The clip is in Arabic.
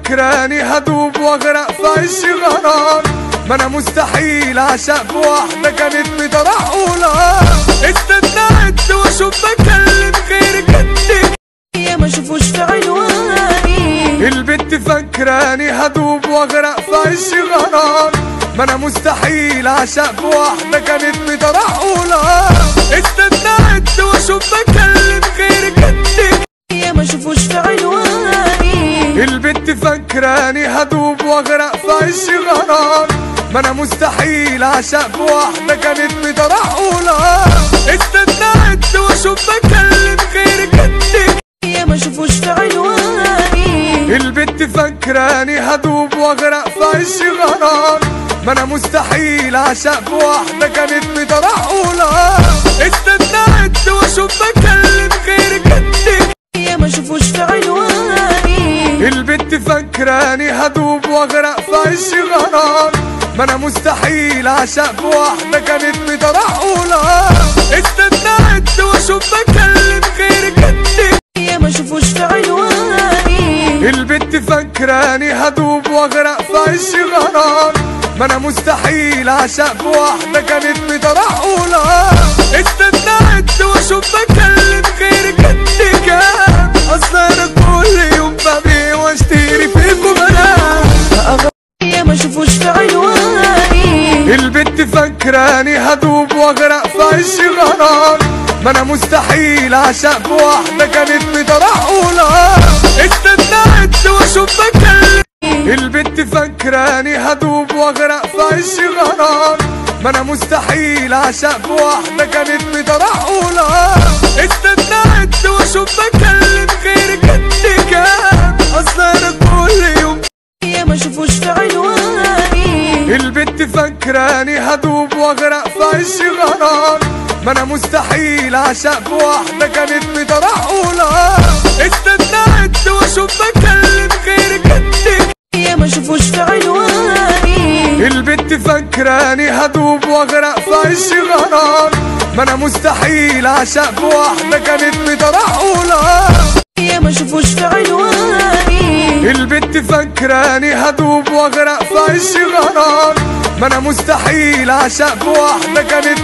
فكراني هدوب واغرق في عش غرام، ما انا مستحيل اعشق في واحدة كانت مترحولة. استنيت واشوف بكلم غيرك انت يا ما اشوفوش في عنواني. البت فكراني هدوب واغرق في عش غرام، ما انا مستحيل اعشق في واحدة كانت مترحولة. استنيت واشوف بكلم غيرك انت يا ما اشوفوش في عنواني. البت فكراني هدوب واغرق في عش غرام، ما انا مستحيل اعشق في واحدة كانت مترحولة. استنيت واشوف بكلم غيرك انت يا ما اشوفوش في عنواني. البت فكراني هدوب واغرق في عش غرام، ما انا مستحيل اعشق في واحدة كانت مترحولة. استنيت واشوف بكلم غيرك انت يا ما اشوفوش في عنواني. البت فكراني هدوب واغرق في عش غرام، ما انا مستحيل اعشق في واحدة كانت مترحولة. استنيت واشوف بكلم غيرك انت يا ما اشوفوش في عنواني. البت فكراني هدوب واغرق في عش غرام، ما انا مستحيل اعشق في واحدة كانت مترحولة. استنيت واشوف بكلم غيرك انت كان اصلا انا كل يوم ببيع واشتري فيكم انا. يا ما اشوفوش في عنواني. البت فكراني هدوب واغرق في عش غرام، ما انا مستحيل اعشق في واحدة كانت مترحولة. استنيت واشوف بكلم البت فكراني هدوب واغرق في عش غرام، ما انا مستحيل اعشق في واحدة كانت مترحولة. استنيت واشوف بكلم غيرك انت كان اصلا انا كل يوم يا ما اشوفوش في عنواني. البت فكراني هدوب واغرق في عش غرام، ما انا مستحيل اعشق في واحدة كانت مترحولة. استنيت واشوف بكلم غيرك انت يا ما اشوفوش في عنواني. البت فكراني هدوب واغرق في عش غرام، ما انا مستحيل اعشق في واحدة كانت مترحولة. يا ما اشوفوش في عنواني. البت فكراني هدوب واغرق في عش غرام، ما انا مستحيل اعشق في واحدة كانت